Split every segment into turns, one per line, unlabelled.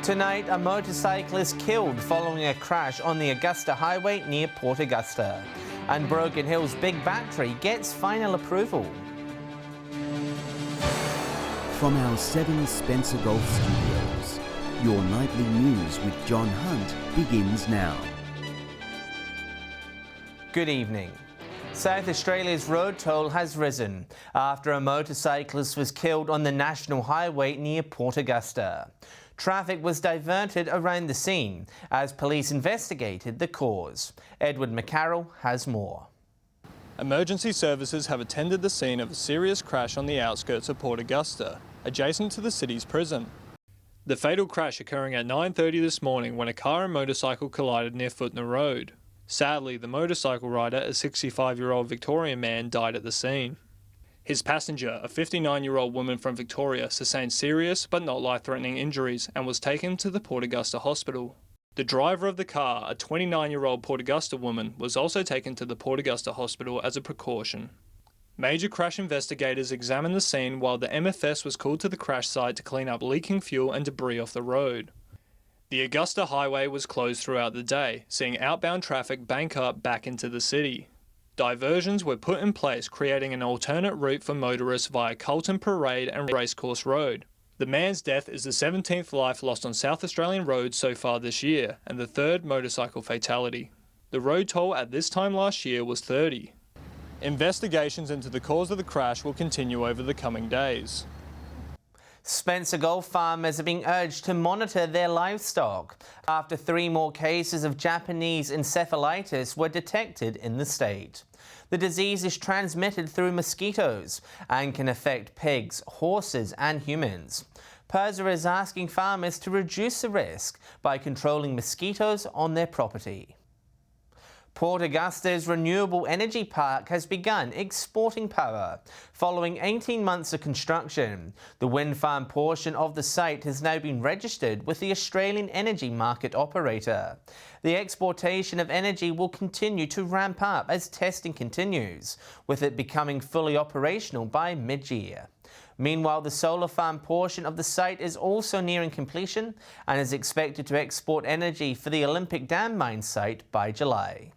Tonight, a motorcyclist killed following a crash on the Augusta Highway near Port Augusta. And Broken Hill's big battery gets final approval.
From our 7 Spencer Golf Studios, your nightly news with John Hunt begins now.
Good evening. South Australia's road toll has risen after a motorcyclist was killed on the National Highway near Port Augusta. Traffic was diverted around the scene as police investigated the cause. Edward McCarroll has more.
Emergency services have attended the scene of a serious crash on the outskirts of Port Augusta, adjacent to the city's prison. The fatal crash occurring at 9:30 this morning when a car and motorcycle collided near Footner Road. Sadly, the motorcycle rider, a 65-year-old Victorian man, died at the scene. His passenger, a 59-year-old woman from Victoria, sustained serious but not life-threatening injuries and was taken to the Port Augusta hospital. The driver of the car, a 29-year-old Port Augusta woman, was also taken to the Port Augusta hospital as a precaution. Major crash investigators examined the scene while the MFS was called to the crash site to clean up leaking fuel and debris off the road. The Augusta Highway was closed throughout the day, seeing outbound traffic bank up back into the city. Diversions were put in place, creating an alternate route for motorists via Carlton Parade and Racecourse Road. The man's death is the 17th life lost on South Australian roads so far this year, and the 3rd motorcycle fatality. The road toll at this time last year was 30. Investigations into the cause of the crash will continue over the coming days.
Spencer Golf farmers are being urged to monitor their livestock after 3 more cases of Japanese encephalitis were detected in the state. The disease is transmitted through mosquitoes and can affect pigs, horses and humans. PIRSA is asking farmers to reduce the risk by controlling mosquitoes on their property. Port Augusta's Renewable Energy Park has begun exporting power. Following 18 months of construction, the wind farm portion of the site has now been registered with the Australian Energy Market Operator. The exportation of energy will continue to ramp up as testing continues, with it becoming fully operational by mid-year. Meanwhile, the solar farm portion of the site is also nearing completion and is expected to export energy for the Olympic Dam mine site by July.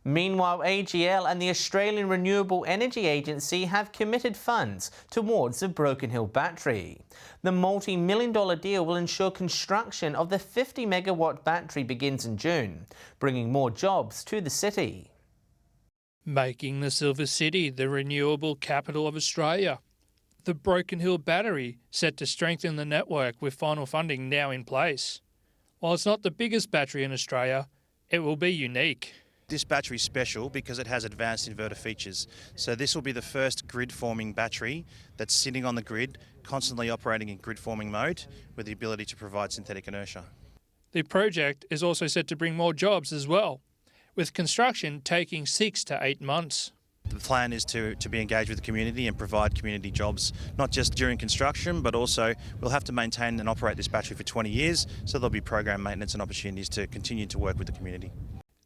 Meanwhile, AGL and the Australian Renewable Energy Agency have committed funds towards the Broken Hill battery. The multi-million-dollar deal will ensure construction of the 50-megawatt battery begins in June, bringing more jobs to the city.
Making the Silver City the renewable capital of Australia. The Broken Hill battery set to strengthen the network with final funding now in place. While it's not the biggest battery in Australia, it will be unique.
This battery is special because it has advanced inverter features. So this will be the first grid-forming battery that's sitting on the grid, constantly operating in grid-forming mode with the ability to provide synthetic inertia.
The project is also set to bring more jobs as well, with construction taking 6 to 8 months.
The plan is to be engaged with the community and provide community jobs, not just during construction, but also we'll have to maintain and operate this battery for 20 years, so there'll be program maintenance and opportunities to continue to work with the community.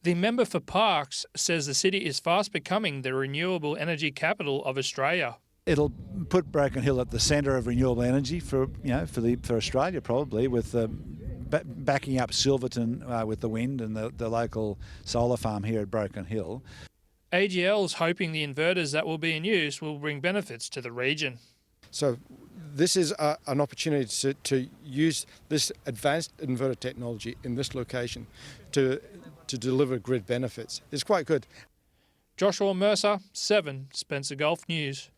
The member for Parks says the city is fast becoming the renewable energy capital of Australia.
It'll put Broken Hill at the centre of renewable energy for Australia, probably, with backing up Silverton with the wind and the local solar farm here at Broken Hill.
AGL is hoping the inverters that will be in use will bring benefits to the region.
So this is an opportunity to use this advanced inverter technology in this location to deliver grid benefits. It's quite good.
Joshua Mercer, 7 Spencer Golf News.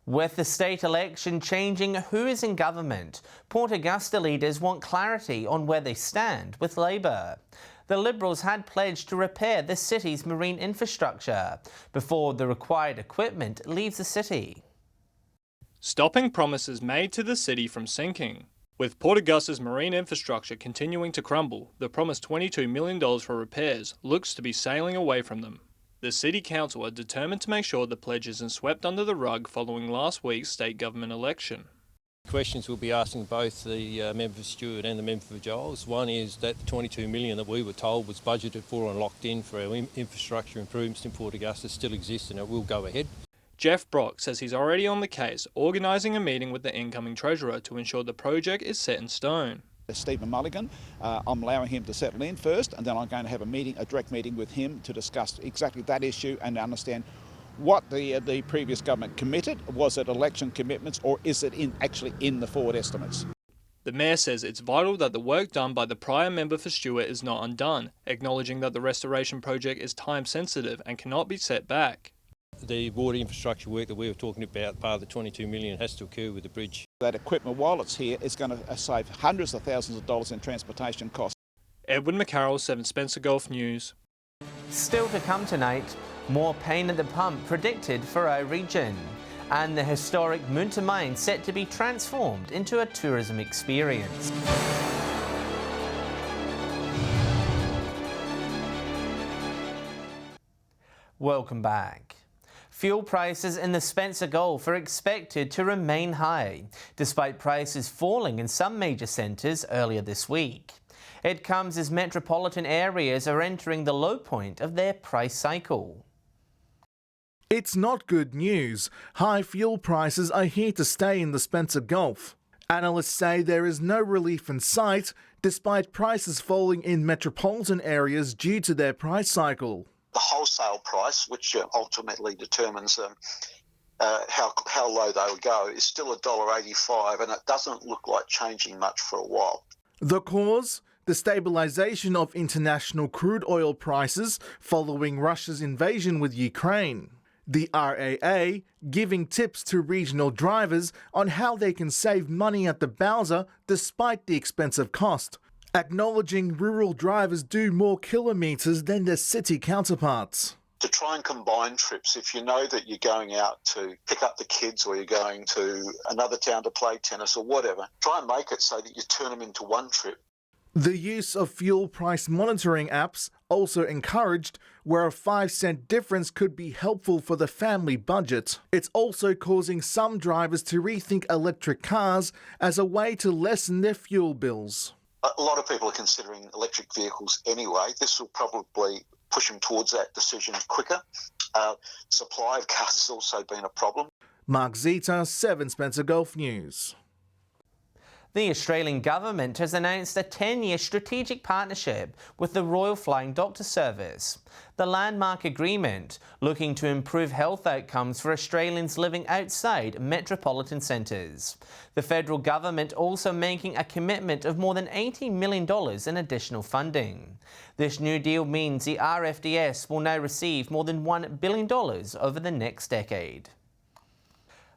With the state election changing who is in government, Port Augusta leaders want clarity on where they stand with Labor. The Liberals had pledged to repair the city's marine infrastructure before the required equipment leaves the city.
Stopping promises made to the city from sinking. With Port Augusta's marine infrastructure continuing to crumble, the promised $22 million for repairs looks to be sailing away from them. The City Council are determined to make sure the pledge isn't swept under the rug following last week's state government election.
Questions we'll be asking both the member for Stewart and the member for Giles. One is that the $22 million that we were told was budgeted for and locked in for our infrastructure improvements in Port Augusta still exists and it will go ahead.
Jeff Brock says he's already on the case, organising a meeting with the incoming Treasurer to ensure the project is set in stone.
Stephen Mulligan. I'm allowing him to settle in first, and then I'm going to have a direct meeting with him to discuss exactly that issue and understand what the previous government committed. Was it election commitments, or is it actually in the forward estimates?
The Mayor says it's vital that the work done by the prior member for Stewart is not undone, acknowledging that the restoration project is time sensitive and cannot be set back.
The water infrastructure work that we were talking about, part of the 22 million, has to occur with the bridge.
That equipment, while it's here, is going to save hundreds of thousands of dollars in transportation costs.
Edwin McCarroll, 7 Spencer Gulf News.
Still to come tonight, more pain at the pump predicted for our region, and the historic Munta mine set to be transformed into a tourism experience. Welcome back. Fuel prices in the Spencer Gulf are expected to remain high, despite prices falling in some major centres earlier this week. It comes as metropolitan areas are entering the low point of their price cycle.
It's not good news. High fuel prices are here to stay in the Spencer Gulf. Analysts say there is no relief in sight, despite prices falling in metropolitan areas due to their price cycle.
The wholesale price, which ultimately determines how low they will go, is still $1.85, and it doesn't look like changing much for a while.
The cause? The stabilisation of international crude oil prices following Russia's invasion with Ukraine. The RAA giving tips to regional drivers on how they can save money at the Bowser despite the expensive cost, acknowledging rural drivers do more kilometres than their city counterparts.
To try and combine trips, if you know that you're going out to pick up the kids or you're going to another town to play tennis or whatever, try and make it so that you turn them into one trip.
The use of fuel price monitoring apps also encouraged, where a 5-cent difference could be helpful for the family budget. It's also causing some drivers to rethink electric cars as a way to lessen their fuel bills.
A lot of people are considering electric vehicles anyway. This will probably push them towards that decision quicker. Supply of cars has also been a problem.
Mark Zita, 7 Spencer Gulf News.
The Australian government has announced a 10-year strategic partnership with the Royal Flying Doctor Service. The landmark agreement, looking to improve health outcomes for Australians living outside metropolitan centres. The federal government also making a commitment of more than $80 million in additional funding. This new deal means the RFDS will now receive more than $1 billion over the next decade.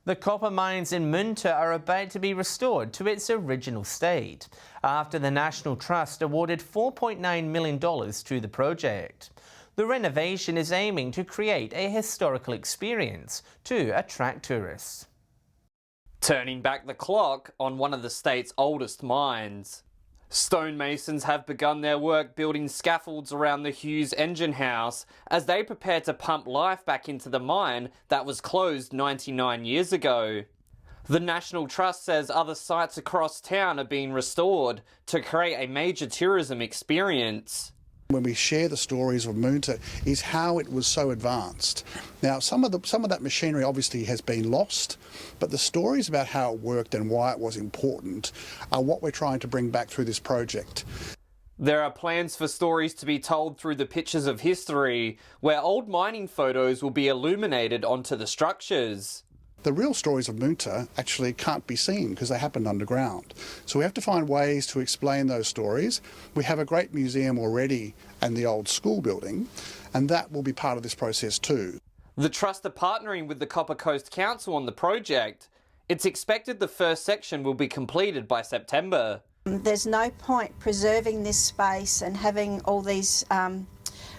The copper mines in Munta are about to be restored to its original state after the National Trust awarded $4.9 million to the project. The renovation is aiming to create a historical experience to attract tourists.
Turning back the clock on one of the state's oldest mines. Stonemasons have begun their work building scaffolds around the Hughes engine house as they prepare to pump life back into the mine that was closed 99 years ago. The National Trust says other sites across town are being restored to create a major tourism experience.
When we share the stories of Munta is how it was so advanced. Now, some of that machinery obviously has been lost, but the stories about how it worked and why it was important are what we're trying to bring back through this project.
There are plans for stories to be told through the pictures of history, where old mining photos will be illuminated onto the structures.
The real stories of Munta actually can't be seen because they happened underground. So we have to find ways to explain those stories. We have a great museum already and the old school building, and that will be part of this process too.
The Trust are partnering with the Copper Coast Council on the project. It's expected the first section will be completed by September.
There's no point preserving this space and having all these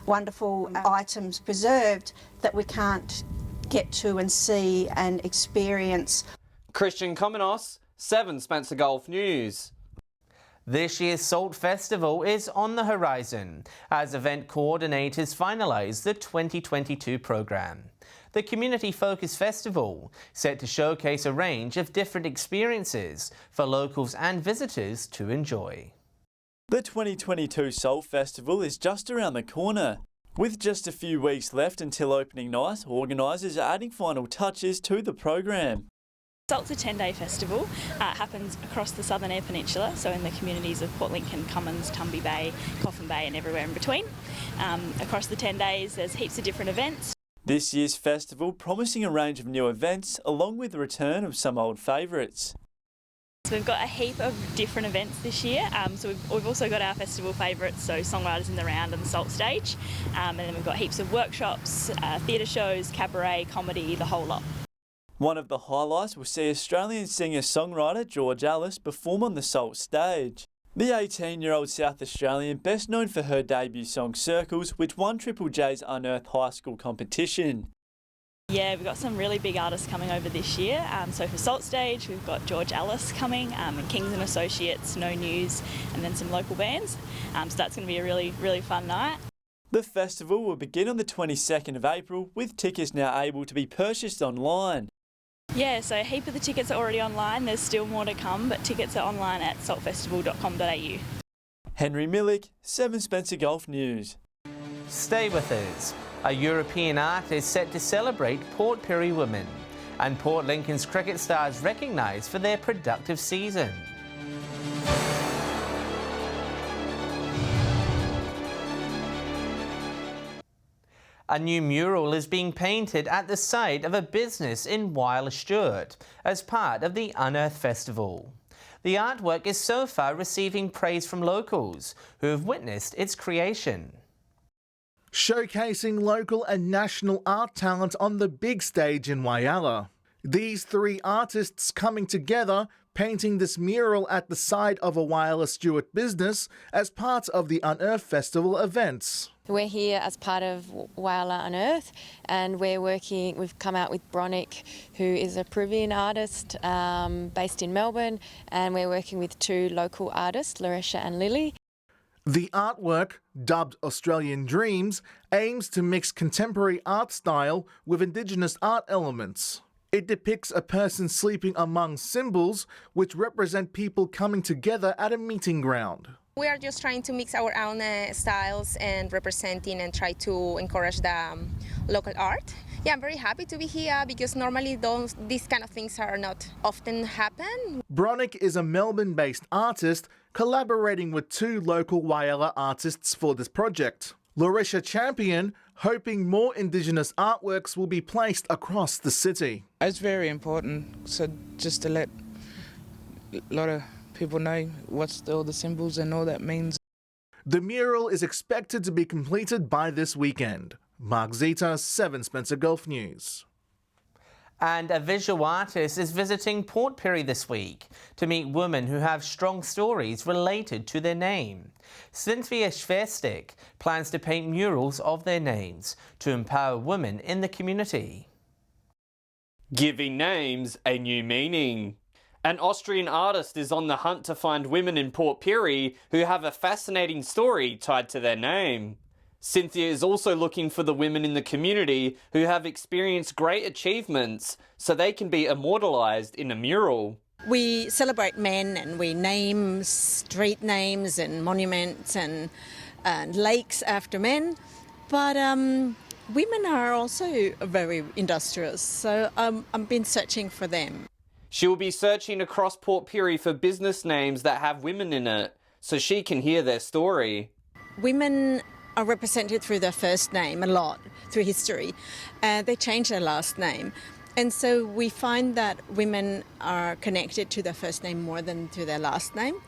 wonderful items preserved that we can't get to and see and experience.
Christian Komenos, 7 Spencer Gulf News.
This year's Salt Festival is on the horizon as event coordinators finalise the 2022 programme. The community-focused festival set to showcase a range of different experiences for locals and visitors to enjoy.
The 2022 Salt Festival is just around the corner. With just a few weeks left until opening night, organisers are adding final touches to the program.
Salt's a 10-day festival. It happens across the southern Eyre Peninsula, so in the communities of Port Lincoln, Cummins, Tumby Bay, Coffin Bay and everywhere in between. Across the 10 days there's heaps of different events.
This year's festival promising a range of new events along with the return of some old favourites.
So we've got a heap of different events this year. So we've also got our festival favourites, so Songwriters in the Round and the Salt Stage. And then we've got heaps of workshops, theatre shows, cabaret, comedy, the whole lot.
One of the highlights will see Australian singer-songwriter George Ellis perform on the Salt Stage. The 18-year-old South Australian, best known for her debut song Circles, which won Triple J's Unearthed High School competition.
Yeah, we've got some really big artists coming over this year. So for Salt Stage, we've got George Ellis coming, and Kings and Associates, No News, and then some local bands. So that's going to be a really, really fun night.
The festival will begin on the 22nd of April, with tickets now able to be purchased online.
Yeah, so a heap of the tickets are already online. There's still more to come, but tickets are online at saltfestival.com.au.
Henry Millick, 7 Spencer Golf News.
Stay with us. A European artist set to celebrate Port Pirie women, and Port Lincoln's cricket stars recognised for their productive season. A new mural is being painted at the site of a business in Whyalla Stewart as part of the Unearthed Festival. The artwork is so far receiving praise from locals who have witnessed its creation.
Showcasing local and national art talent on the big stage in Whyalla. These 3 artists coming together, painting this mural at the side of a Whyalla Stewart business as part of the Unearthed Festival events.
We're here as part of Whyalla Unearthed, and we've come out with Bronick, who is a Peruvian artist based in Melbourne, and we're working with 2 local artists, Laresha and Lily.
The artwork, dubbed Australian Dreams, aims to mix contemporary art style with Indigenous art elements. It depicts a person sleeping among symbols which represent people coming together at a meeting ground.
We are just trying to mix our own styles and representing and try to encourage the local art. Yeah, I'm very happy to be here because normally these kind of things are not often happen.
Bronick is a Melbourne-based artist collaborating with 2 local Whyalla artists for this project. Laresha Champion hoping more Indigenous artworks will be placed across the city.
It's very important, so just to let a lot of people know what all the symbols and all that means.
The mural is expected to be completed by this weekend. Mark Zita, 7 Spencer Golf News.
And a visual artist is visiting Port Pirie this week to meet women who have strong stories related to their name. Cynthia Schwerstig plans to paint murals of their names to empower women in the community.
Giving names a new meaning. An Austrian artist is on the hunt to find women in Port Pirie who have a fascinating story tied to their name. Cynthia is also looking for the women in the community who have experienced great achievements so they can be immortalised in a mural.
We celebrate men and we name street names and monuments and lakes after men, but women are also very industrious, so I've been searching for them.
She will be searching across Port Pirie for business names that have women in it so she can hear their story.
Women are represented through their first name a lot, through history. They change their last name. And so we find that women are connected to their first name more than to their last name.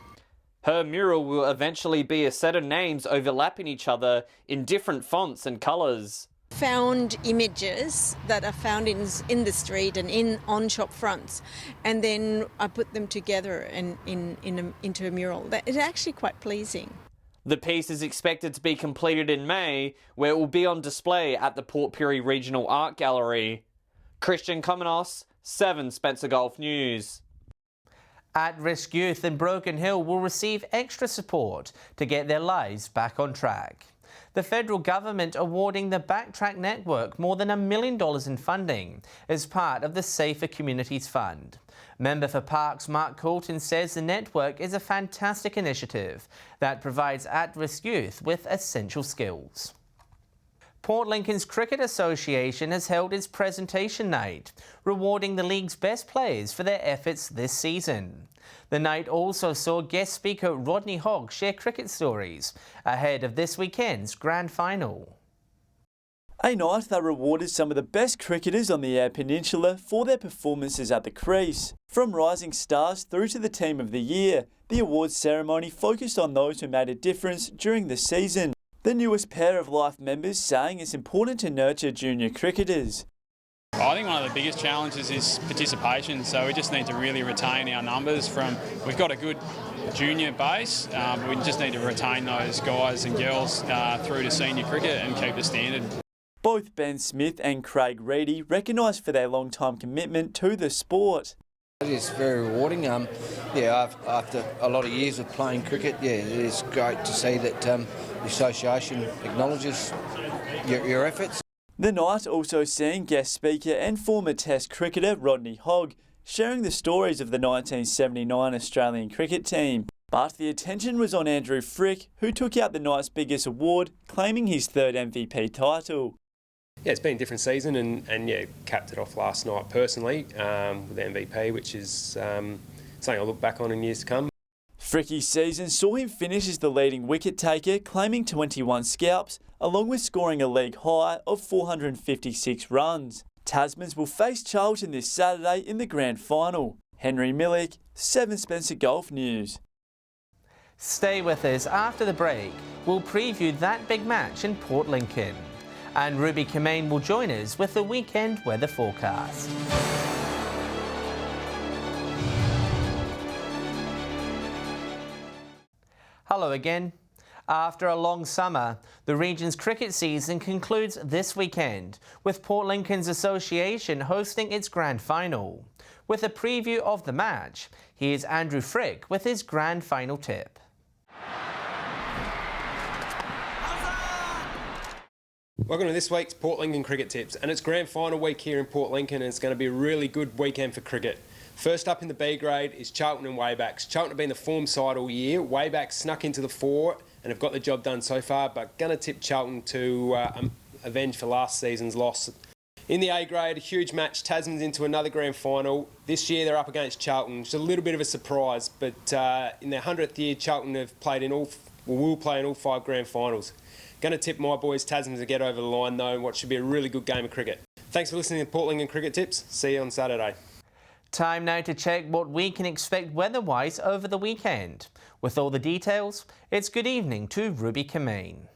Her mural will eventually be a set of names overlapping each other in different fonts and colours.
Found images that are found in the street and on shop fronts, and then I put them together into a mural. It's actually quite pleasing.
The piece is expected to be completed in May, where it will be on display at the Port Pirie Regional Art Gallery. Christian Comanos, 7 Spencer Golf News.
At-risk youth in Broken Hill will receive extra support to get their lives back on track. The federal government awarding the Backtrack Network more than $1 million in funding as part of the Safer Communities Fund. Member for Parks Mark Coulton says the network is a fantastic initiative that provides at-risk youth with essential skills. Port Lincoln's Cricket Association has held its presentation night, rewarding the league's best players for their efforts this season. The night also saw guest speaker Rodney Hogg share cricket stories ahead of this weekend's grand final.
A night that rewarded some of the best cricketers on the Eyre Peninsula for their performances at the crease. From rising stars through to the Team of the Year, the awards ceremony focused on those who made a difference during the season. The newest pair of Life members saying it's important to nurture junior cricketers.
I think one of the biggest challenges is participation, so we just need to really retain our numbers we've got a good junior base, but we just need to retain those guys and girls through to senior cricket and keep the standard.
Both Ben Smith and Craig Reedy recognised for their long-time commitment to the sport.
It is very rewarding. After a lot of years of playing cricket, it is great to see that the association acknowledges your efforts.
The night also seeing guest speaker and former Test cricketer Rodney Hogg sharing the stories of the 1979 Australian cricket team. But the attention was on Andrew Frick, who took out the night's biggest award, claiming his third MVP title.
Yeah, it's been a different season and capped it off last night personally with the MVP, which is something I'll look back on in years to come.
Fricky's season saw him finish as the leading wicket taker, claiming 21 scalps, along with scoring a league high of 456 runs. Tasmans will face Charlton this Saturday in the grand final. Henry Millick, 7 Spencer Golf News.
Stay with us after the break. We'll preview that big match in Port Lincoln. And Ruby Kemain will join us with the weekend weather forecast. Hello again. After a long summer, the region's cricket season concludes this weekend, with Port Lincoln's association hosting its grand final. With a preview of the match, here's Andrew Frick with his grand final tip.
Welcome to this week's Port Lincoln Cricket Tips, and it's grand final week here in Port Lincoln, and it's going to be a really good weekend for cricket. First up in the B grade is Charlton and Waybacks. Charlton have been the form side all year. Waybacks snuck into the 4 and have got the job done so far, but going to tip Charlton to avenge for last season's loss. In the A grade, a huge match, Tasman's into another grand final. This year they're up against Charlton, which is a little bit of a surprise, but in their 100th year, Charlton have played will play in all 5 grand finals. Going to tip my boys Tasman to get over the line though, what should be a really good game of cricket. Thanks for listening to Port Lincoln Cricket Tips. See you on Saturday.
Time now to check what we can expect weather-wise over the weekend. With all the details, it's good evening to Ruby Kemain.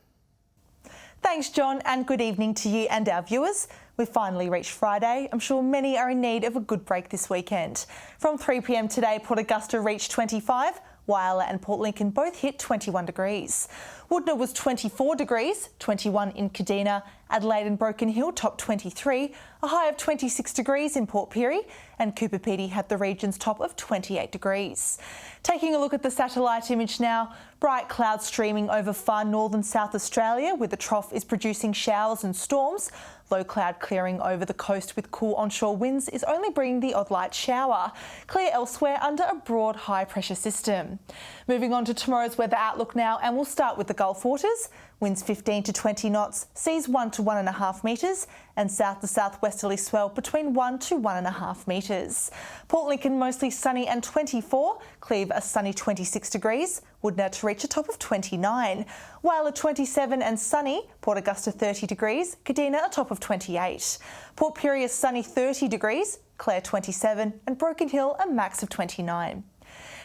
Thanks, John, and good evening to you and our viewers. We've finally reached Friday. I'm sure many are in need of a good break this weekend. From 3 p.m. today, Port Augusta reached 25. Whyalla and Port Lincoln both hit 21 degrees. Woodna was 24 degrees, 21 in Kadina. Adelaide and Broken Hill topped 23, a high of 26 degrees in Port Pirie, and Cooper Pedy had the region's top of 28 degrees. Taking a look at the satellite image now, bright clouds streaming over far northern South Australia, where the trough is producing showers and storms. Low cloud clearing over the coast with cool onshore winds is only bringing the odd light shower. Clear elsewhere under a broad high pressure system. Moving on to tomorrow's weather outlook now, and we'll start with the Gulf waters. Winds 15 to 20 knots, seas 1 to 1.5 metres, and south to southwesterly swell between 1 to 1.5 metres. Port Lincoln mostly sunny and 24, Cleve a sunny 26 degrees, Woodna to reach a top of 29, Whyalla 27 and sunny, Port Augusta 30 degrees, Kadina a top of 28, Port Pirie a sunny 30 degrees, Clare 27 and Broken Hill a max of 29.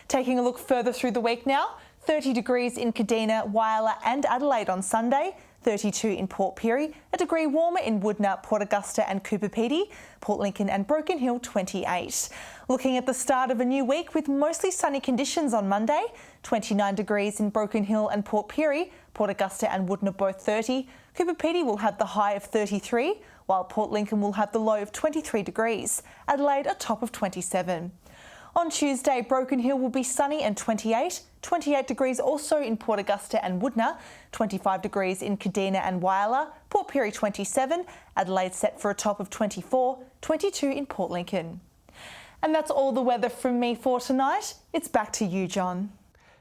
Taking a look further through the week now, 30 degrees in Kadina, Whyalla and Adelaide on Sunday, 32 in Port Pirie, a degree warmer in Woodna, Port Augusta and Cooper Pedy, Port Lincoln and Broken Hill 28. Looking at the start of a new week with mostly sunny conditions on Monday, 29 degrees in Broken Hill and Port Pirie, Port Augusta and Woodna both 30, Cooper Pedy will have the high of 33, while Port Lincoln will have the low of 23 degrees, Adelaide a top of 27. On Tuesday, Broken Hill will be sunny and 28, 28 degrees also in Port Augusta and Woodna, 25 degrees in Kadina and Whyalla, Port Pirie 27, Adelaide set for a top of 24, 22 in Port Lincoln. And that's all the weather from me for tonight. It's back to you, John.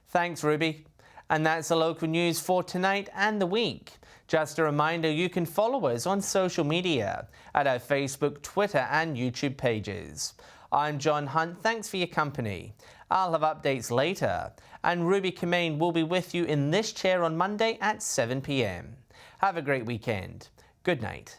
Thanks, Ruby. And that's the local news for tonight and the week. Just a reminder, you can follow us on social media at our Facebook, Twitter and YouTube pages. I'm John Hunt, thanks for your company. I'll have updates later, and Ruby Kamane will be with you in this chair on Monday at 7 p.m. Have a great weekend. Good night.